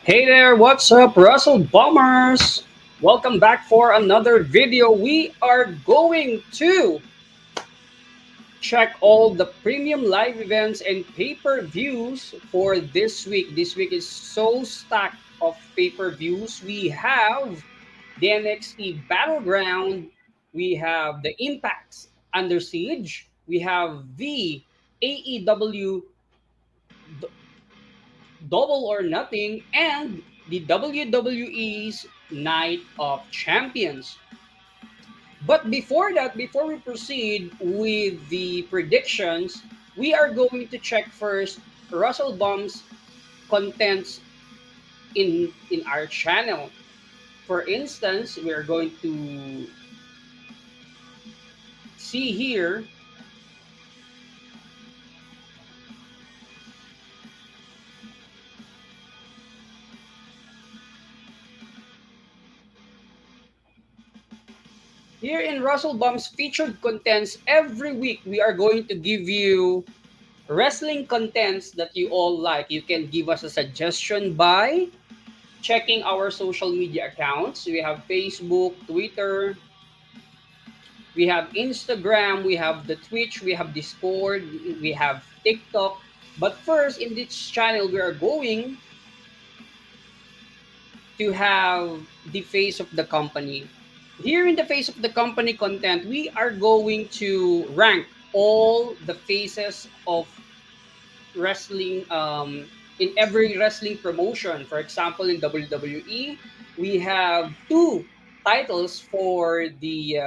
Hey there, what's up, Russell Bombers? Welcome back for another video. We are going to check all the premium live events and pay-per-views for this week. This week is so stacked of pay-per-views. We have the NXT BattleGround, we have the Impacts Under Siege, we have the AEW Double or Nothing, and the WWE's Night of Champions. But before that, before we proceed with the predictions, we are going to check first Russell Baum's contents in our channel. For instance, we are going to see here here in Russell Baum's featured contents. Every week we are going to give you wrestling contents that you all like. You can give us a suggestion by checking our social media accounts. We have Facebook, Twitter, we have Instagram, we have the Twitch, we have Discord, we have TikTok. But first, in this channel, we are going to have the face of the company. Here in the face of the company content, we are going to rank all the faces of wrestling in every wrestling promotion. For example, in WWE, we have two titles for the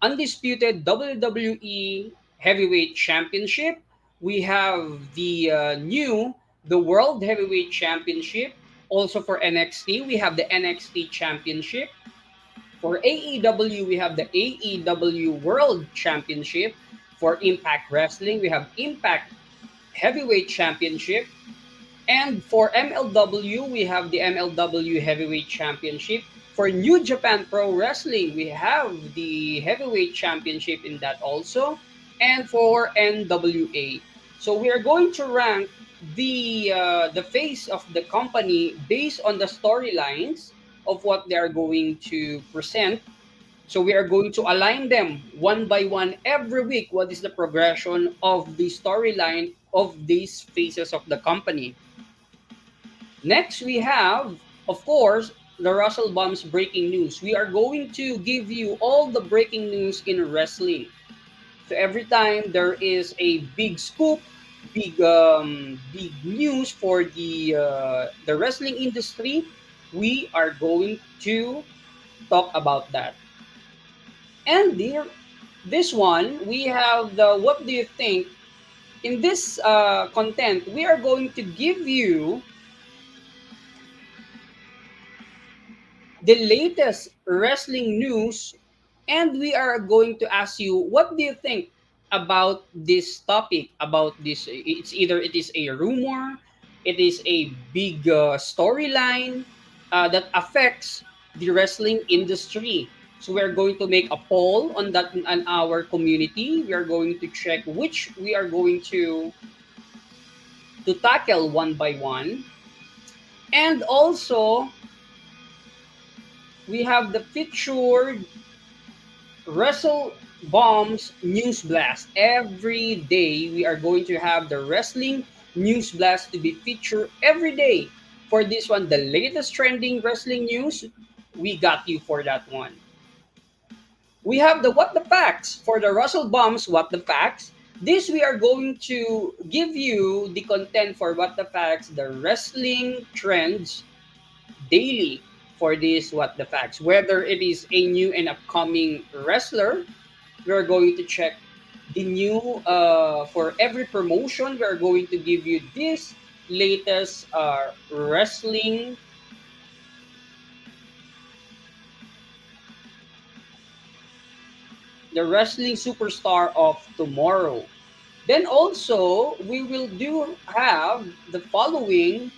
undisputed WWE Heavyweight Championship. We have the World Heavyweight Championship. Also for NXT, we have the NXT Championship. For AEW, we have the AEW World Championship. For Impact Wrestling, we have Impact Heavyweight Championship. And for MLW, we have the MLW Heavyweight Championship. For New Japan Pro Wrestling, we have the Heavyweight Championship in that also. And for NWA. So we are going to rank the face of the company based on the storylines of what they are going to present. So we are going to align them one by one every week. What is the progression of the storyline of these phases of the company? Next, we have, of course, the Russell Baum's breaking news. We are going to give you all the breaking news in wrestling. So every time there is a big scoop, big news for the wrestling industry, we are going to talk about that. And here, this one, we have the what do you think? In this content, we are going to give you the latest wrestling news, and we are going to ask you what do you think about this topic, about this. It's either it is a rumor, it is a big storyline that affects the wrestling industry. So we're going to make a poll on that on our community. We are going to check which we are going to tackle one by one. And also we have the featured Wrestle Bombs News Blast. Every day we are going to have the wrestling news blast to be featured every day. For this one, the latest trending wrestling news, we got you for that one. We have the What the Facts for the Russell Bombs What the Facts. This we are going to give you the content for What the Facts, the wrestling trends daily for this What the Facts. Whether it is a new and upcoming wrestler, we are going to check the new for every promotion. We are going to give you this latest the wrestling superstar of tomorrow. Then also we will do have the following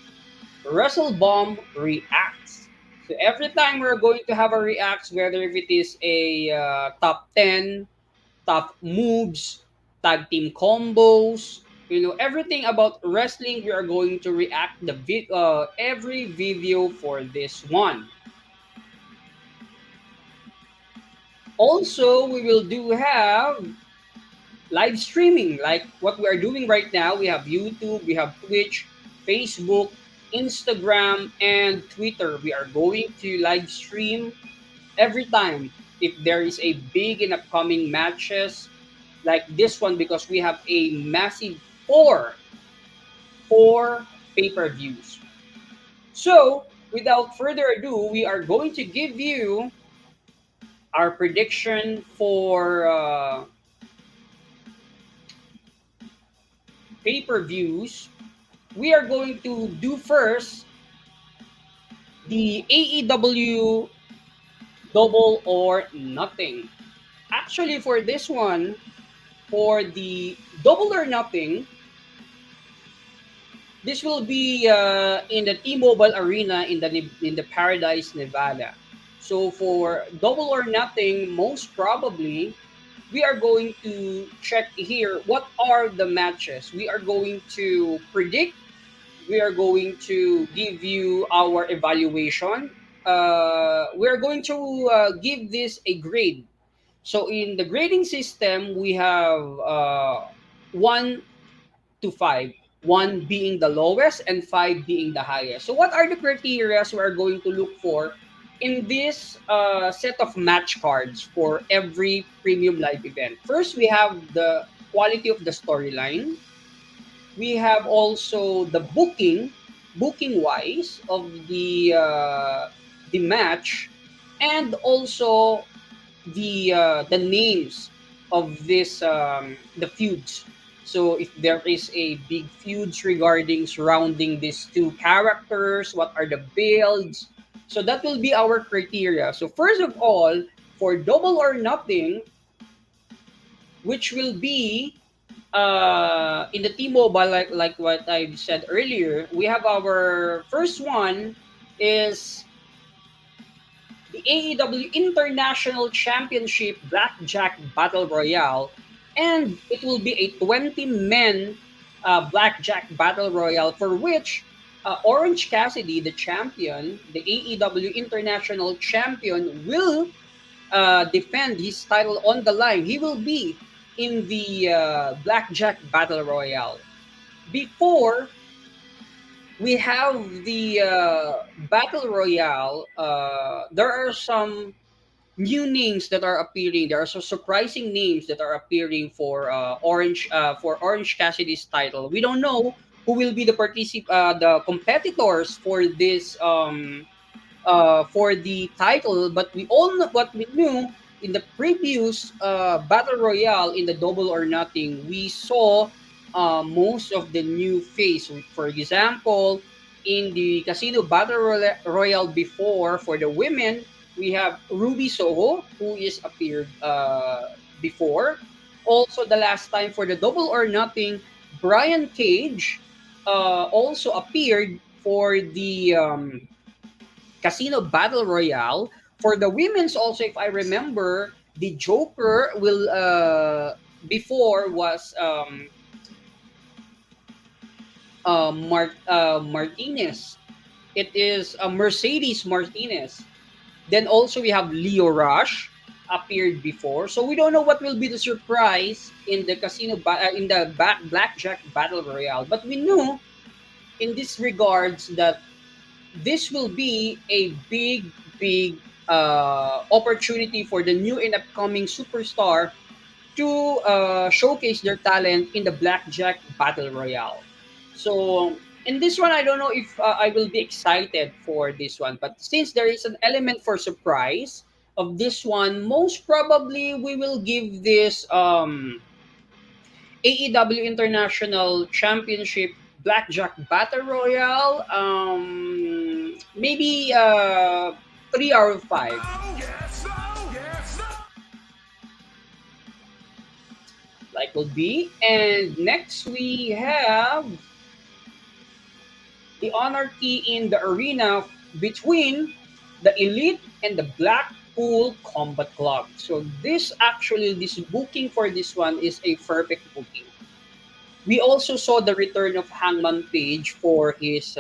Wrestle Bomb Reacts. So every time we're going to have a reacts, whether if it is a top 10, top moves, tag team combos, Everything about wrestling. We are going to react every video for this one. Also, we will do have live streaming like what we are doing right now. We have YouTube, we have Twitch, Facebook, Instagram, and Twitter. We are going to live stream every time if there is a big and upcoming matches like this one, because we have a massive four pay-per-views. So without further ado, we are going to give you our prediction for pay-per-views. We are going to do first the AEW Double or Nothing. Actually, for this one, for the Double or Nothing, this will be in the T-Mobile Arena in the Paradise, Nevada. So for Double or Nothing, most probably we are going to check here what are the matches. We are going to predict. We are going to give you our evaluation. We are going to give this a grade. So in the grading system, we have 1 to 5, one being the lowest and five being the highest. So what are the criteria we are going to look for in this set of match cards for every premium live event? First, we have the quality of the storyline. We have also the booking wise of the match, and also the names of this the feuds. So if there is a big feuds regarding surrounding these two characters, what are the builds? So that will be our criteria. So first of all, for Double or Nothing, which will be in the T-Mobile, like what I said earlier, we have our first one is the AEW International Championship Blackjack Battle Royale, and it will be a 20-men Blackjack Battle Royale for which Orange Cassidy, the champion, the AEW International Champion, will defend his title on the line. He will be in the Blackjack Battle Royale. Before we have the Battle Royale, there are some new names that are appearing. There are some surprising names that are appearing for Orange Cassidy's title. We don't know who will be the competitors for the title, but we all know what we knew in the previous battle royale in the Double or Nothing. We saw most of the new face. For example, in the Casino Royale before, for the women, we have Ruby Soho, who is appeared before. Also, the last time for the Double or Nothing, Brian Cage also appeared for the Casino Battle Royale. For the women's also, if I remember, the Joker will before was Martinez. It is Mercedes Martinez. Then also we have Leo Rush appeared before. So we don't know what will be the surprise in the Blackjack Battle Royale. But we knew in this regards that this will be a big opportunity for the new and upcoming superstar to showcase their talent in the Blackjack Battle Royale. So in this one, I don't know if I will be excited for this one, but since there is an element for surprise of this one, most probably we will give this AEW International Championship Blackjack Battle Royale. Maybe 3 out of 5. Like will be. And next we have the anarchy in the arena between the Elite and the Blackpool Combat Club. So this booking for this one is a perfect booking. We also saw the return of Hangman Page for his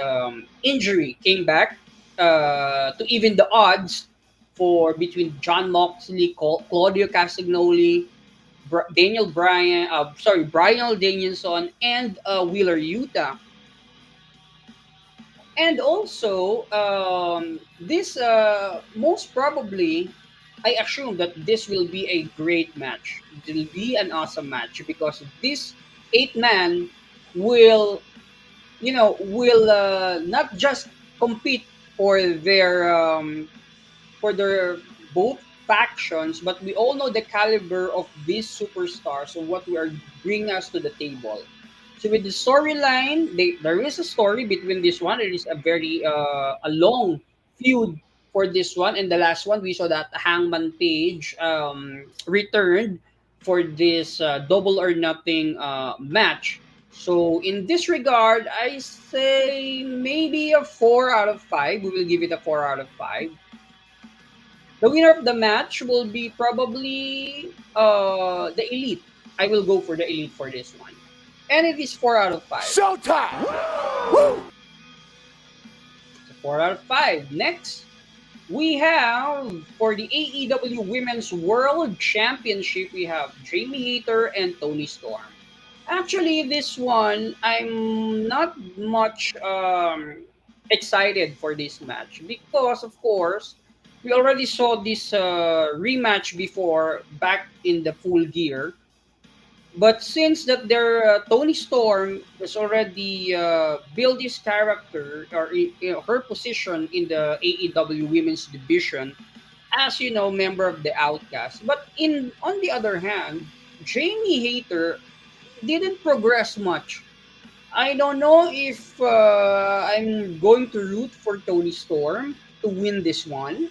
injury. Came back to even the odds for between John Moxley, Claudio Castagnoli, Daniel Bryan, Brian Danielson, and Wheeler Yuta. And also, this most probably, I assume that this will be a great match. It will be an awesome match because this eight man will, will not just compete for their both factions, but we all know the caliber of these superstars and what we are bringing us to the table. So with the storyline, there is a story between this one. It is a very a long feud for this one, and the last one we saw that Hangman Page returned for this double or nothing match. So in this regard, I say maybe a 4 out of 5. We will give it a 4 out of 5. The winner of the match will be probably the Elite. I will go for the Elite for this one. And it is 4 out of 5. Showtime! Woo! So 4 out of 5. Next, we have for the AEW Women's World Championship, we have Jamie Hayter and Tony Storm. Actually, this one, I'm not much excited for this match because, of course, we already saw this rematch before back in the Full Gear. But since that their Tony Storm was already built his character or her position in the AEW Women's Division as member of the Outcast. But in on the other hand, Jamie Hayter didn't progress much. I don't know if I'm going to root for Tony Storm to win this one.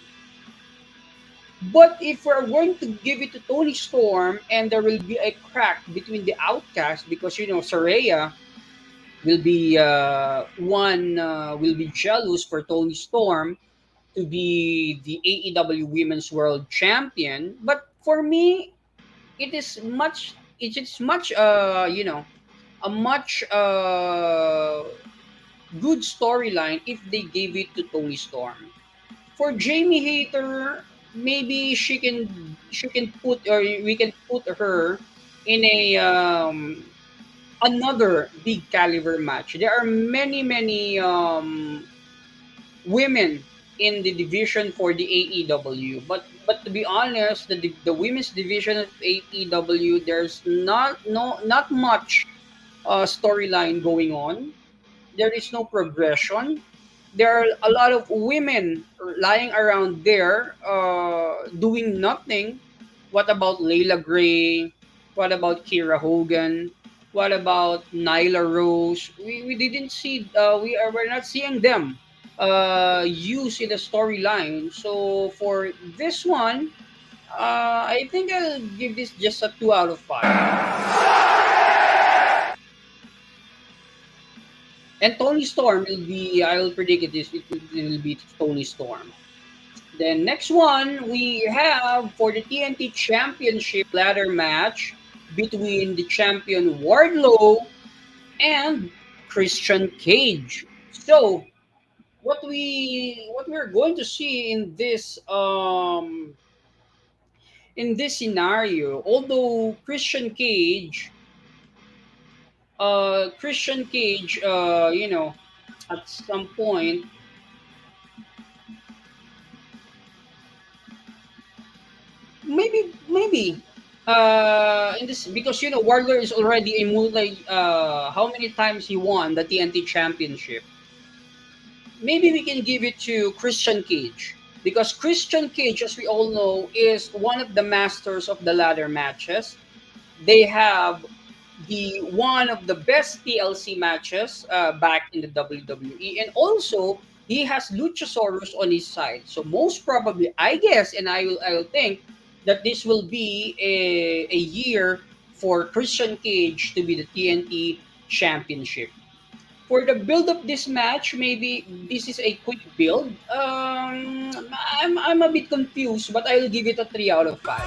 But if we're going to give it to Tony Storm and there will be a crack between the outcasts because Saraya will be one will be jealous for Tony Storm to be the AEW Women's World Champion. But for me, it is much a much good storyline if they gave it to Tony Storm. For Jamie Hayter, maybe she can put or we can put her in a another big caliber match. There are many women in the division for the AEW, but to be honest, the women's division of AEW, there's not much storyline going on. There is no progression. There are a lot of women lying around there doing nothing. What about Layla Gray? What about Kira Hogan? What about Nyla Rose? We didn't see we're not seeing them used in the storyline. So for this one, I think I'll give this just a 2 out of 5. And Tony Storm will be, I'll predict it will be Tony Storm. Then next one, we have for the TNT Championship ladder match between the champion Wardlow and Christian Cage. So what we're going to see in this scenario, although Christian Cage, at some point, maybe, in this because Wardlow is already a multi. How many times he won the TNT Championship? Maybe we can give it to Christian Cage because Christian Cage, as we all know, is one of the masters of the ladder matches. They have the one of the best TLC matches back in the WWE, and also he has Luchasaurus on his side. So most probably, I guess, and I will think that this will be a year for Christian Cage to be the TNT Championship. For the build of this match, maybe this is a quick build. I'm a bit confused, but I'll give it a 3 out of 5.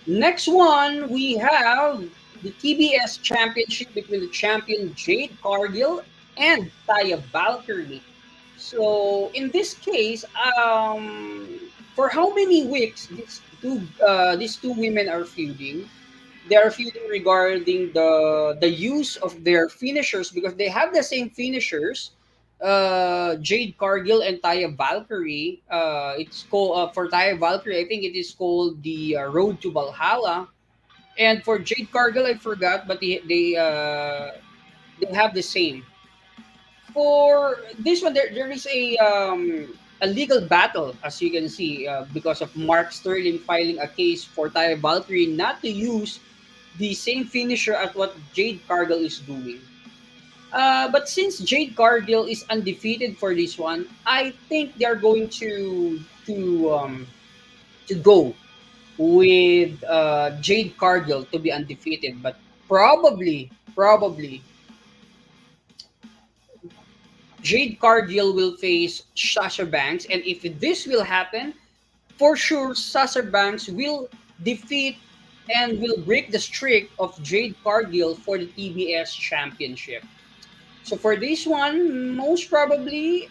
Next one, we have the TBS Championship between the champion Jade Cargill and Taya Valkyrie. So in this case, for how many weeks these two women are feuding? They are feuding regarding the use of their finishers because they have the same finishers. Jade Cargill and Taya Valkyrie. It's called for Taya Valkyrie. I think it is called the Road to Valhalla. And for Jade Cargill, I forgot, but they have the same. For this one, there is a legal battle, as you can see, because of Mark Sterling filing a case for Taya Valkyrie not to use the same finisher as what Jade Cargill is doing. But since Jade Cargill is undefeated for this one, I think they're going to go with Jade Cargill to be undefeated. But probably Jade Cargill will face Sasha Banks, and if this will happen, for sure Sasha Banks will defeat and will break the streak of Jade Cargill for the TBS Championship. So for this one, most probably,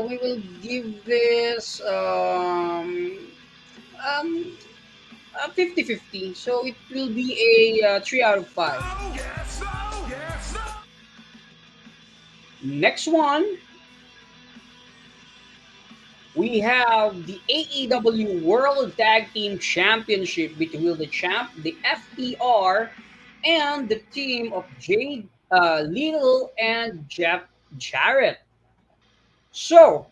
we will give this um, 50-50. So it will be a 3 out of 5. Oh, yes, oh, yes, oh. Next one, we have the AEW World Tag Team Championship between the FTR, and the team of Jade Little and Jeff Jarrett. So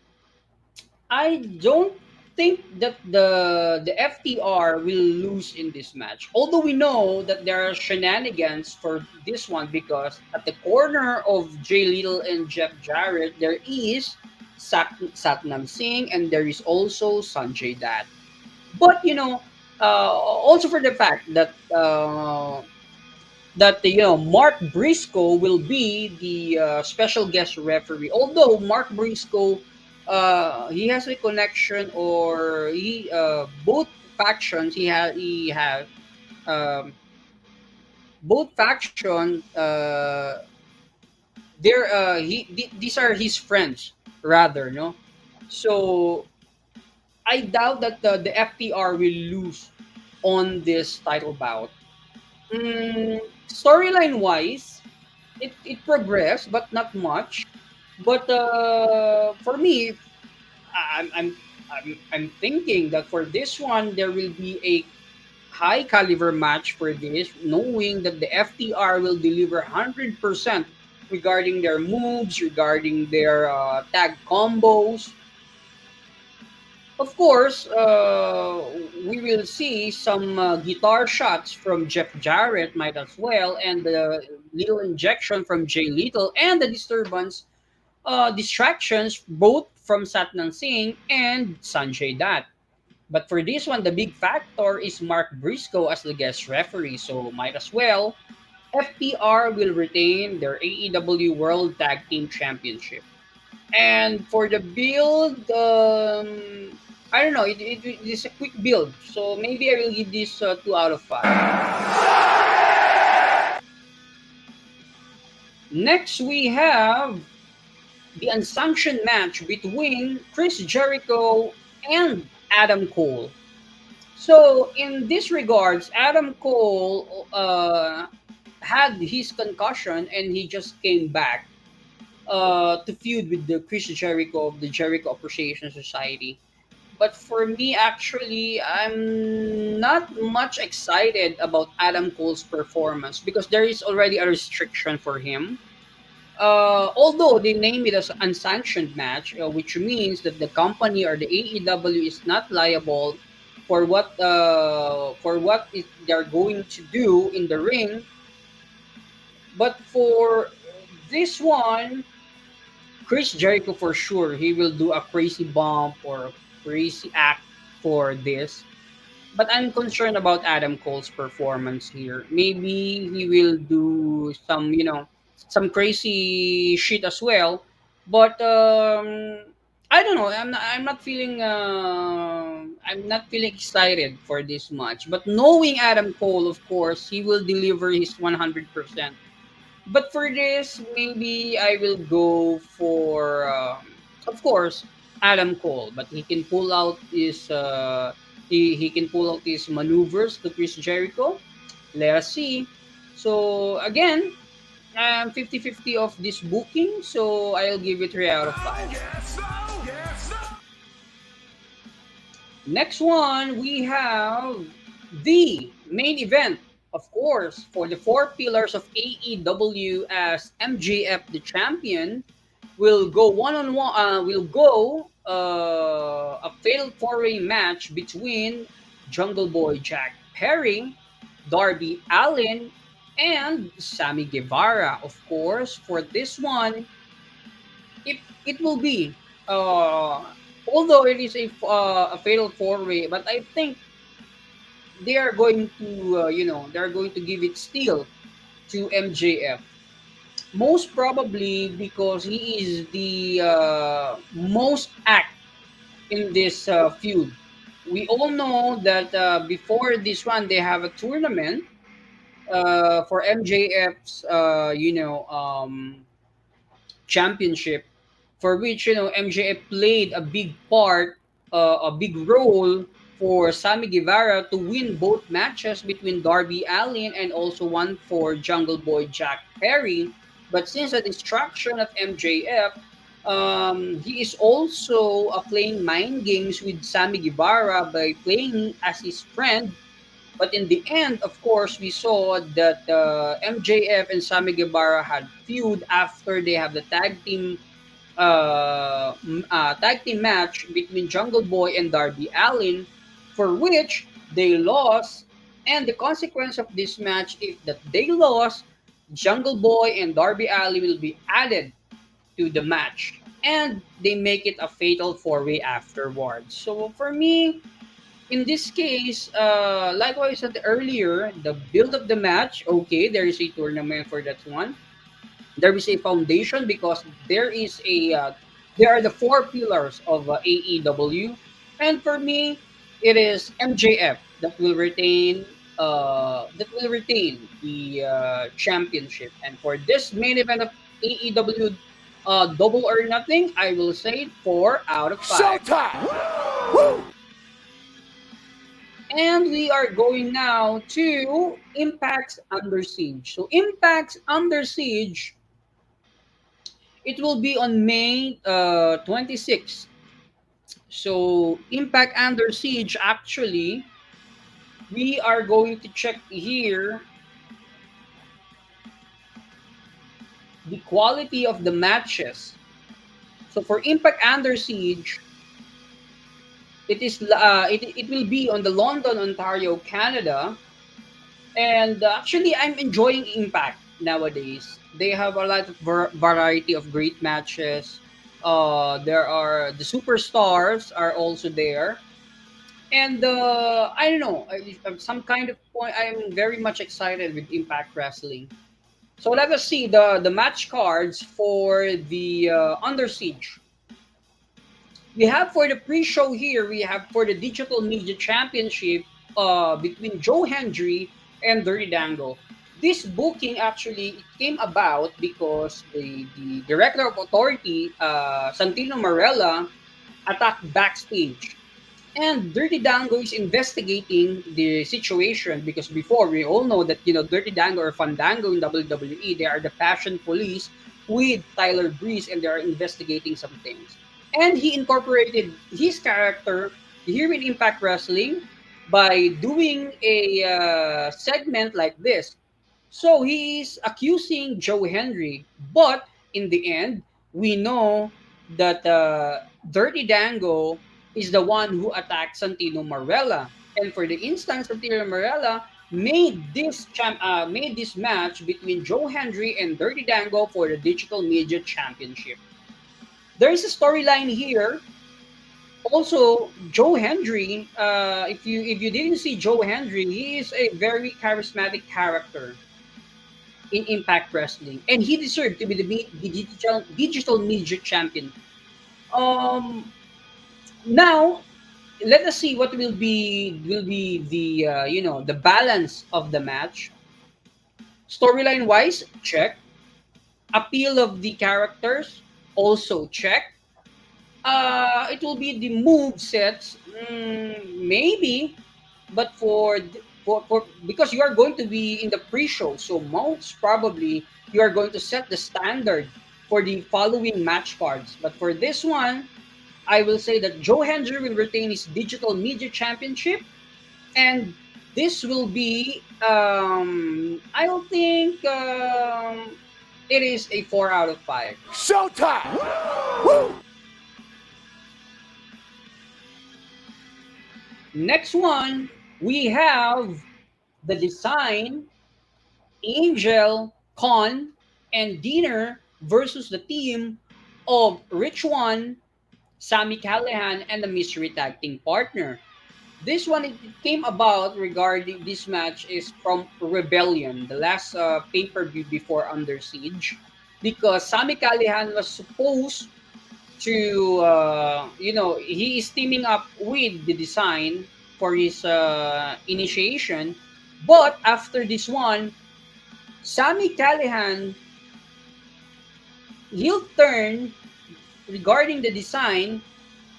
I don't think that the FTR will lose in this match. Although we know that there are shenanigans for this one because at the corner of Jay Little and Jeff Jarrett there is Satnam Singh and there is also Sanjay Dutt. But also for the fact that Mark Briscoe will be the special guest referee. Although Mark Briscoe, he has a connection, or he both factions he has um, both factions. These are his friends rather, no. So I doubt that the FTR will lose on this title bout. Storyline wise, it progressed, but not much. But for me, I'm thinking that for this one there will be a high caliber match for this, knowing that the FTR will deliver 100% regarding their moves, regarding their tag combos. Of course, we will see some guitar shots from Jeff Jarrett, might as well, and the little injection from Jay Little, and the distractions both from Satnam Singh and Sanjay Dutt. But for this one, the big factor is Mark Briscoe as the guest referee, so might as well. FTR will retain their AEW World Tag Team Championship. And for the build, I don't know. It is a quick build, so maybe I will give this 2 out of 5. Next, we have the unsanctioned match between Chris Jericho and Adam Cole. So, in this regards, Adam Cole had his concussion and he just came back to feud with the Chris Jericho of the Jericho Appreciation Society. But for me, actually, I'm not much excited about Adam Cole's performance because there is already a restriction for him. Although they name it as unsanctioned match, which means that the company or the AEW is not liable for what they're going to do in the ring. But for this one, Chris Jericho for sure he will do a crazy bump or a crazy act for this. But I'm concerned about Adam Cole's performance here. Maybe he will do some crazy shit as well. But I don't know. I'm not feeling. I'm not feeling excited for this match. But knowing Adam Cole, of course, he will deliver his 100%. But for this, maybe I will go for, of course, Adam Cole. But he can pull out his. He can pull out his maneuvers to Chris Jericho. Let us see. So again, I'm 50-50 of this booking. So I'll give it 3 out of 5. Yes, no. Yes, no. Next one, we have the main event, of course, for the four pillars of AEW as MJF the champion will go one on one. Will go a fatal four-way match between Jungle Boy Jack Perry, Darby Allin, and Sammy Guevara. Of course, for this one, it will be uh, although it is a fatal four way, but I think they are going to they're going to give it still to MJF. Most probably because he is the most act in this feud. We all know that before this one they have a tournament for MJF's championship, for which MJF played a big part, a big role for Sammy Guevara to win both matches between Darby Allin and also one for Jungle Boy Jack Perry. But since the destruction of MJF, he is also playing mind games with Sammy Guevara by playing as his friend. But in the end, of course, we saw that MJF and Sammy Guevara had feud after they have the tag team match between Jungle Boy and Darby Allin, for which they lost. And the consequence of this match, if that they lost, Jungle Boy and Darby Allin will be added to the match, and they make it a fatal four way afterwards. So for me, in this case, like what I said earlier, the build of the match, okay, there is a tournament for that one. There is a foundation because there are the four pillars of AEW, and for me, it is MJF that will retain the championship. And for this main event of AEW Double or Nothing, I will say 4 out of 5. Showtime. Woo. And we are going now to Impact's Under Siege. So Impact's Under Siege, it will be on May 26th. So Impact Under Siege, actually, we are going to check here the quality of the matches. So for Impact Under Siege, it will be on the London, Ontario, Canada. And actually, I'm enjoying Impact nowadays. They have a lot of variety of great matches. There are the superstars are also there, and I don't know, some kind of point. I'm very much excited with Impact Wrestling. So let us see the match cards for the Under Siege. We have for the pre-show here. We have for the Digital Media Championship between Joe Hendry and Dirty Dangle. This booking actually came about because the director of authority, Santino Marella, attacked backstage. And Dirty Dango is investigating the situation because before we all know that Dirty Dango or Fandango in WWE, they are the passion police with Tyler Breeze, and they are investigating some things. And he incorporated his character here in Impact Wrestling by doing a segment like this. So he is accusing Joe Henry, but in the end, we know that Dirty Dango is the one who attacked Santino Marella. And for the instance, Santino Marella made this match between Joe Hendry and Dirty Dango for the Digital Media Championship. There is a storyline here. Also, Joe Hendry. If you didn't see Joe Hendry, he is a very charismatic character in Impact Wrestling, and he deserved to be the digital media champion. Um, Now let us see what will be the the balance of the match. Storyline wise, check. Appeal of the characters, also check. It will be the move sets, maybe, but for because you are going to be in the pre-show, so most probably you are going to set the standard for the following match cards. But for this one, I will say that Joe Hendry will retain his digital media championship, and this will be, I don't think, it is a 4 out of 5. Showtime! Woo! Next one, we have the design, Angel, Con, and Diener versus the team of Rich One, Sammy Callahan, and the mystery tag team partner. This one, it came about regarding this match is from Rebellion, the last pay-per-view before Under Siege, because Sami Callihan was supposed to, he is teaming up with the design for his initiation, but after this one, Sami Callihan, he'll turn regarding the design.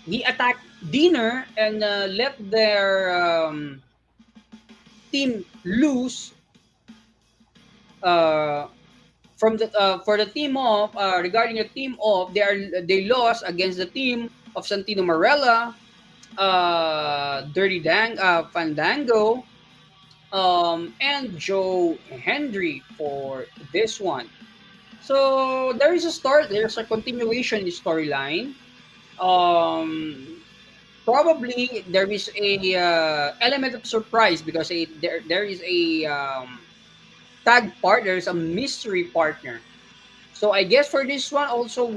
He attacked Dinner and let their team lose uh, from the for the team of regarding the team of they lost against the team of Santino Marella, Fandango, and Joe Hendry for this one. So there is a start. There's a continuation in the storyline. Um, Probably there is a element of surprise because there is a tag partner, there's a mystery partner. So I guess for this one also,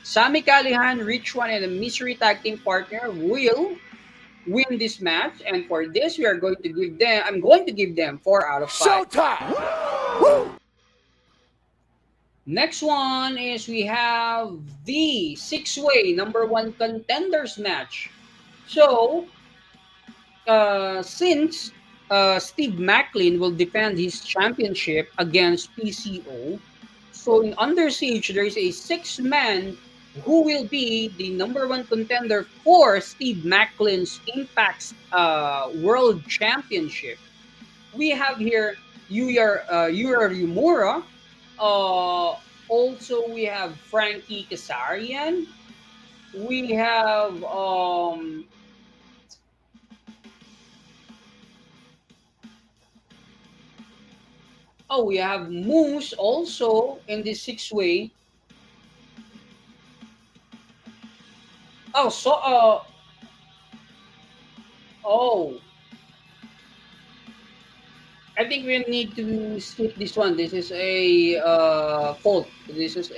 Sami Callihan, Rich One, and the mystery tag team partner will win this match. And for this, I'm going to give them 4 out of 5. Showtime! Woo! Next one is we have the six-way number one contenders match. So since Steve Macklin will defend his championship against PCO, so in Under Siege, there is a six-man who will be the number one contender for Steve Macklin's Impact World Championship. We have here Yura Yumura. Also, we have Frankie Kazarian. We have we have Moose also in the six-way. Oh, so oh, I think we need to skip this one. This is a fault. This is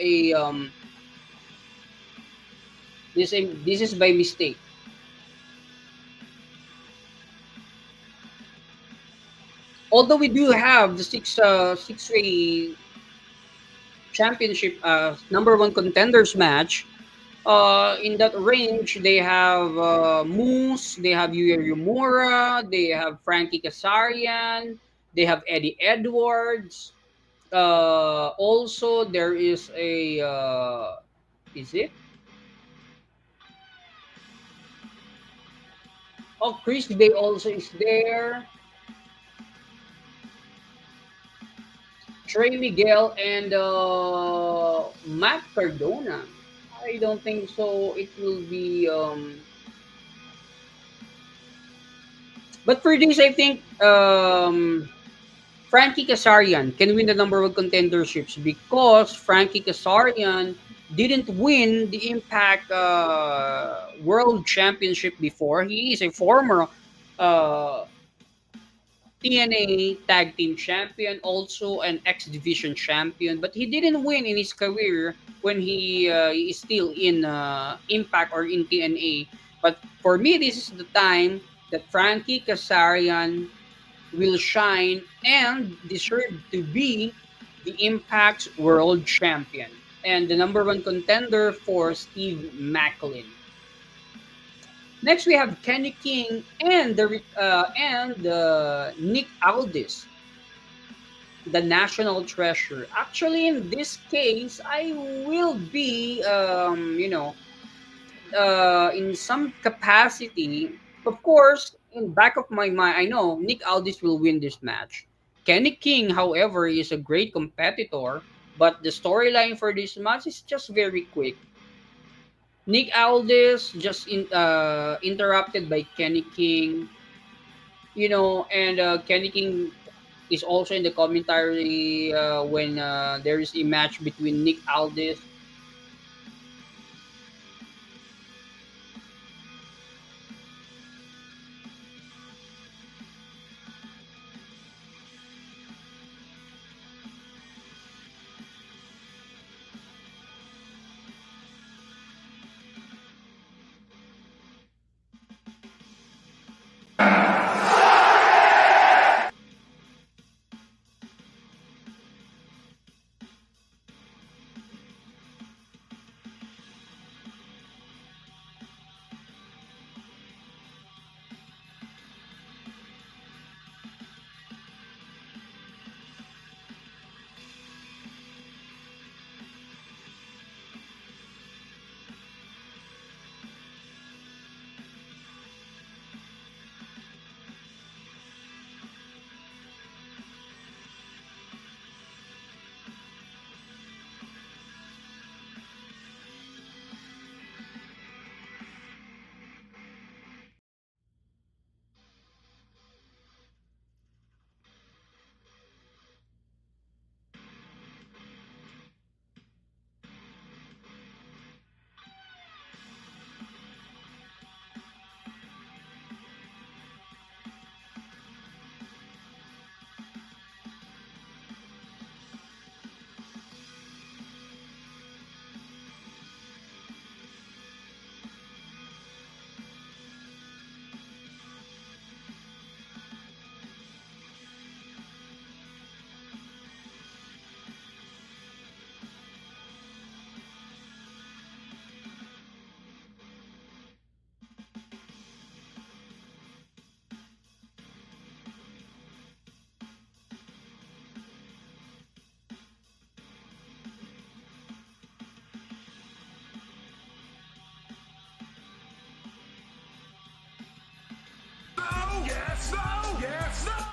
by mistake. Although we do have the six-way championship number one contenders match, in that range, they have Moose, they have Yuya Yumura, they have Frankie Kazarian, they have Eddie Edwards. Also, there is a is it? Oh, Chris Bay also is there. Trey Miguel and Matt Cardona. I don't think so. It will be. But for this, I think Frankie Kazarian can win the number one contenderships because Frankie Kazarian didn't win the Impact World Championship before. He is a former uh, TNA Tag Team Champion, also an X Division Champion, but he didn't win in his career when he is still in Impact or in TNA. But for me, this is the time that Frankie Kazarian will shine and deserve to be the Impact World Champion. and the number one contender for Steve Macklin. Next, we have Kenny King and Nick Aldis, the national treasure. Actually, in this case, I will be, in some capacity. Of course, in back of my mind, I know Nick Aldis will win this match. Kenny King, however, is a great competitor, but the storyline for this match is just very quick. Nick Aldis just interrupted by Kenny King, and Kenny King is also in the commentary when there is a match between Nick Aldis. Yes, no, yes, no.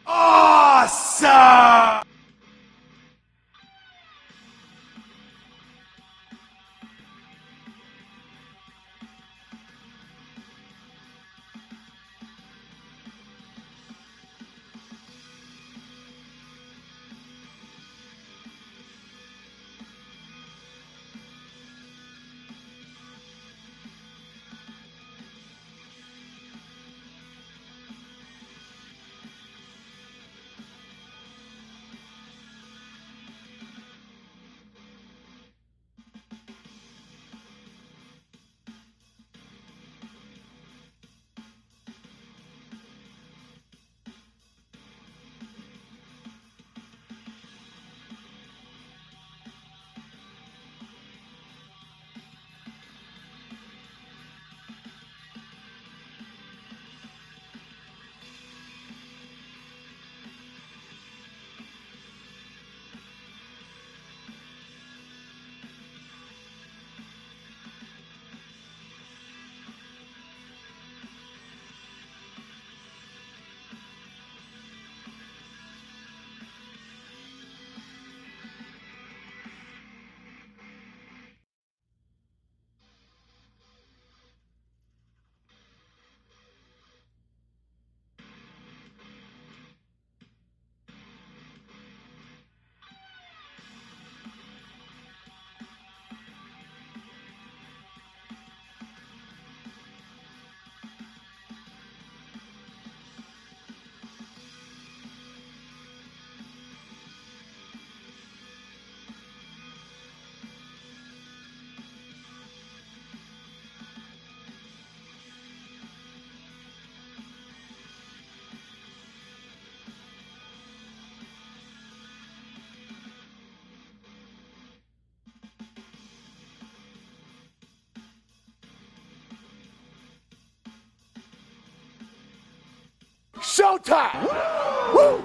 Awesome! Showtime! Woo!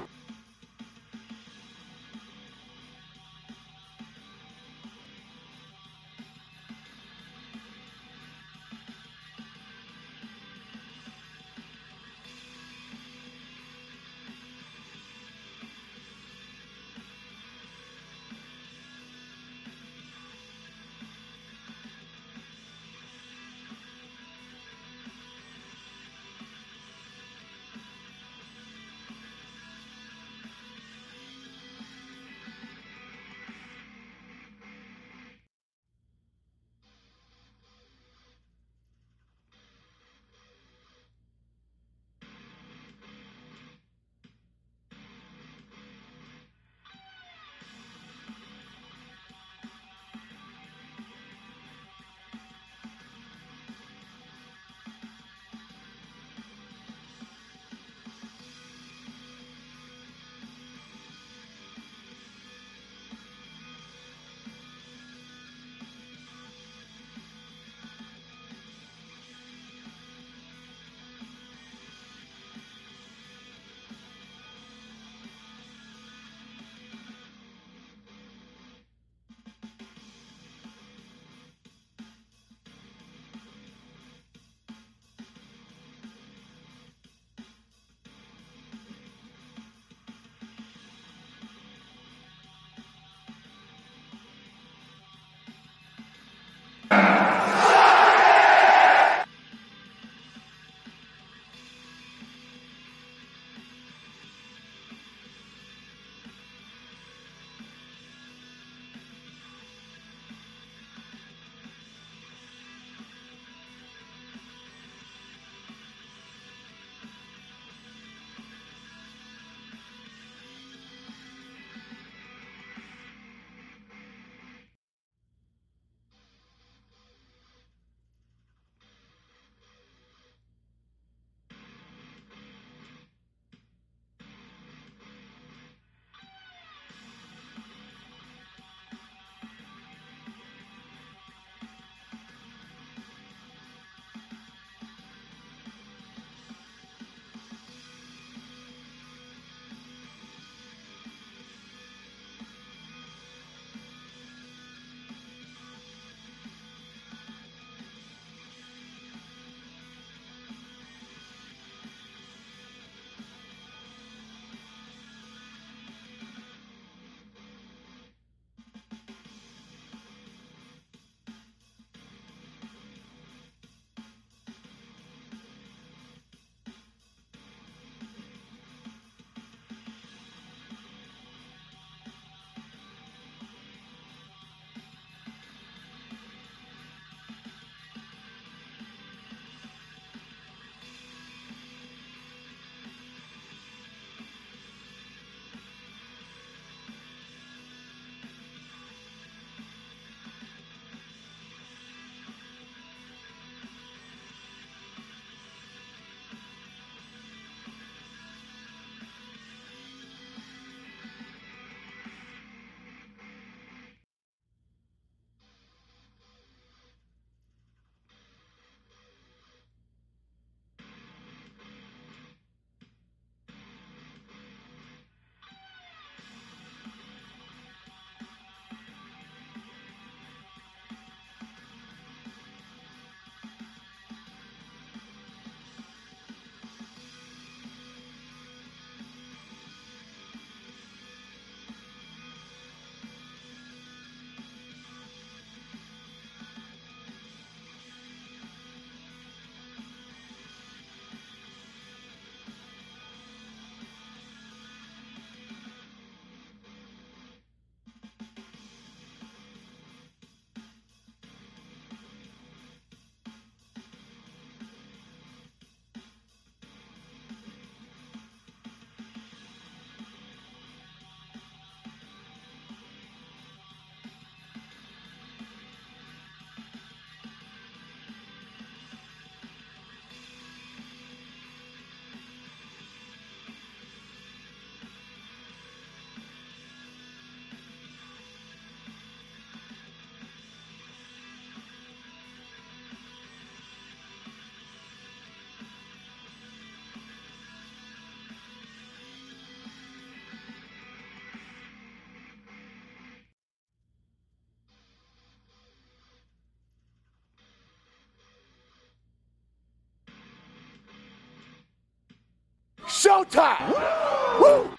showtime! Woo!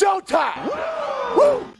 showtime! Woo!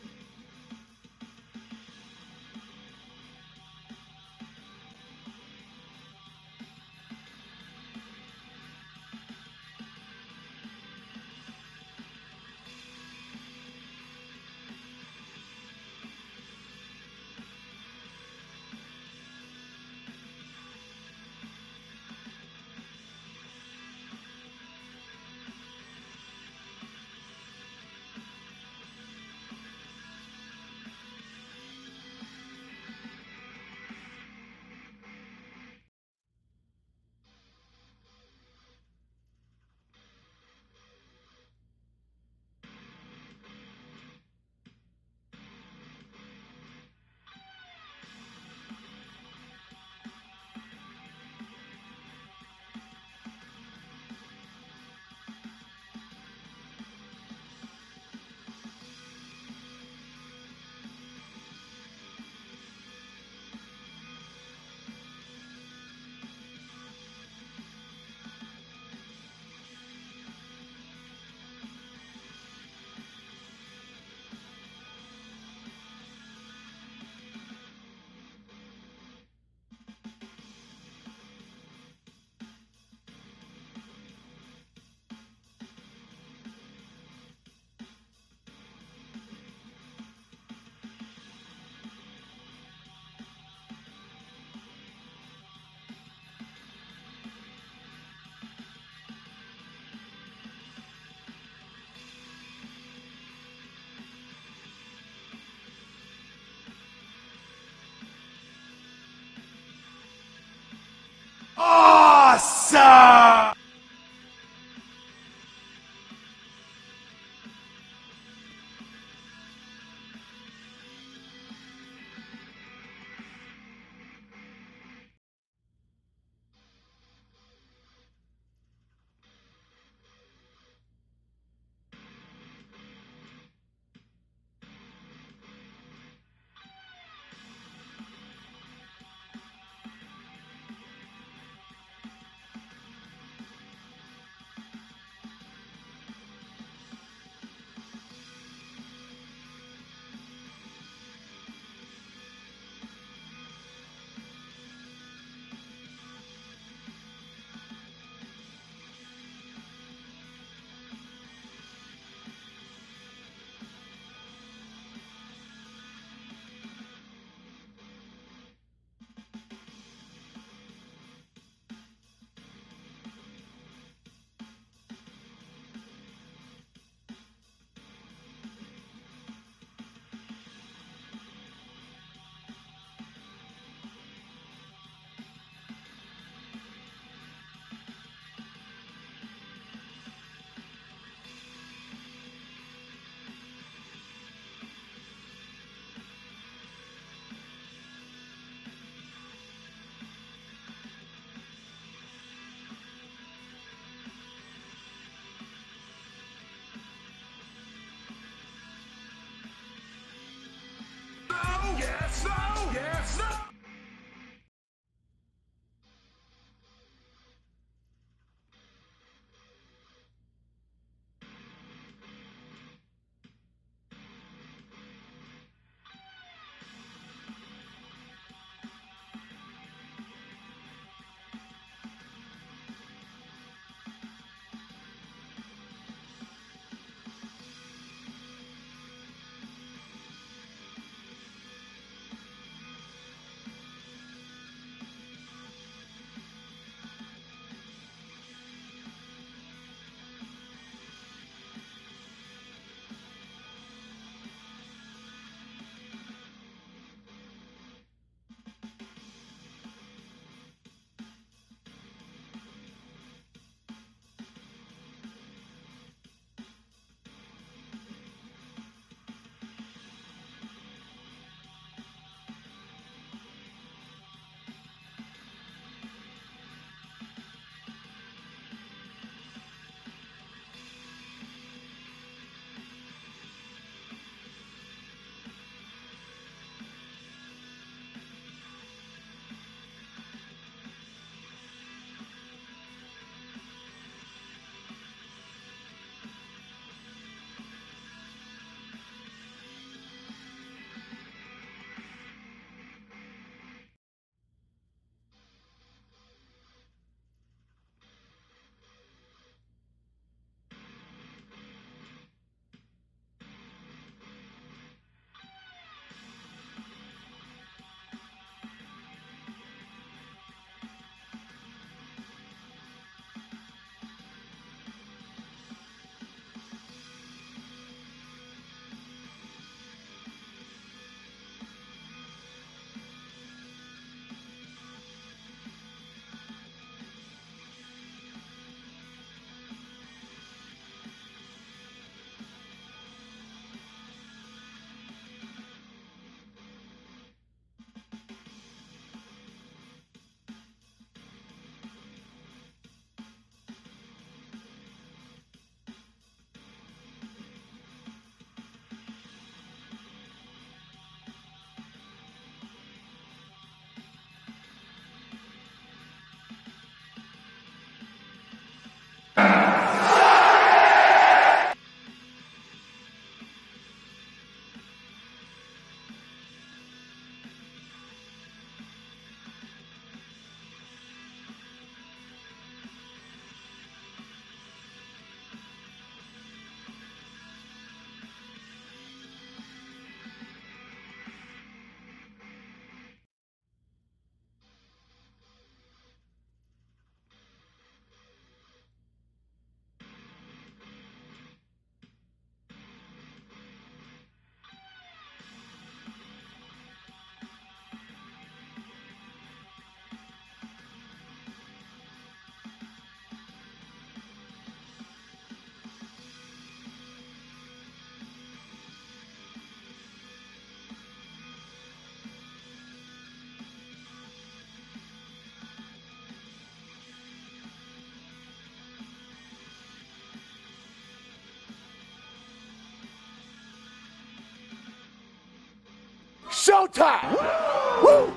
showtime! Woo!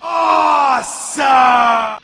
Awesome!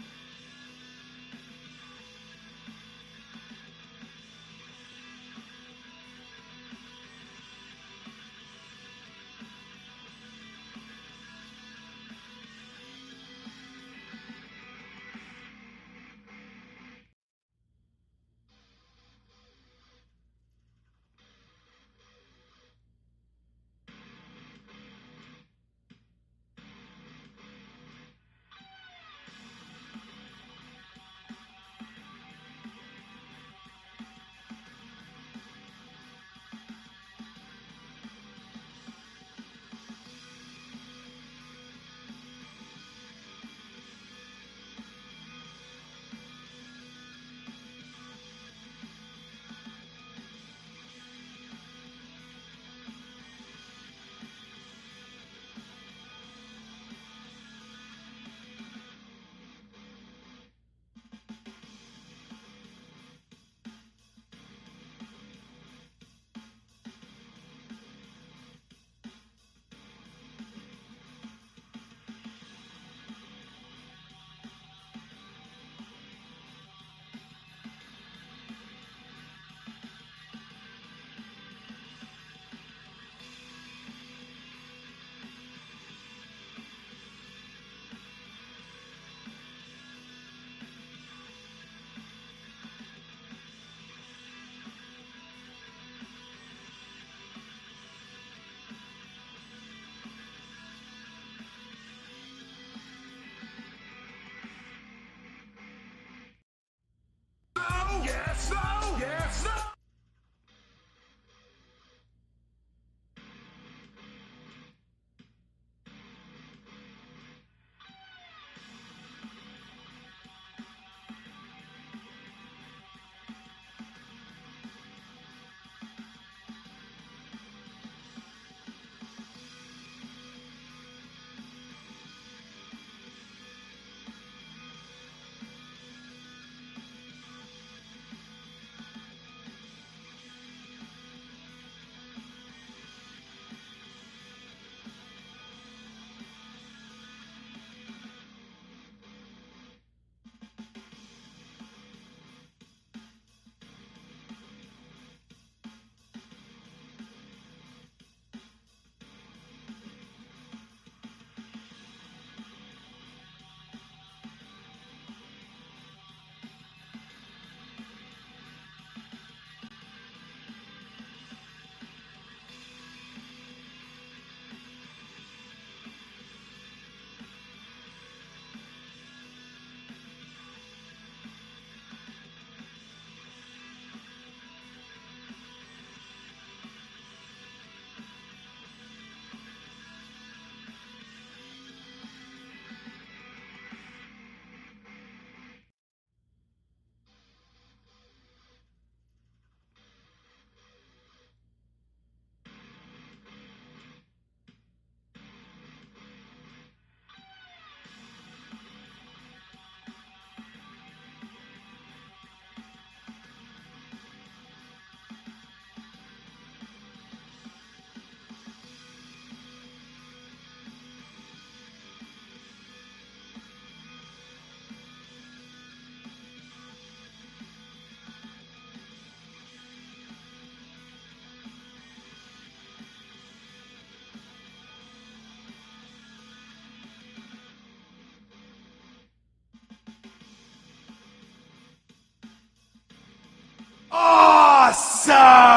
Awesome!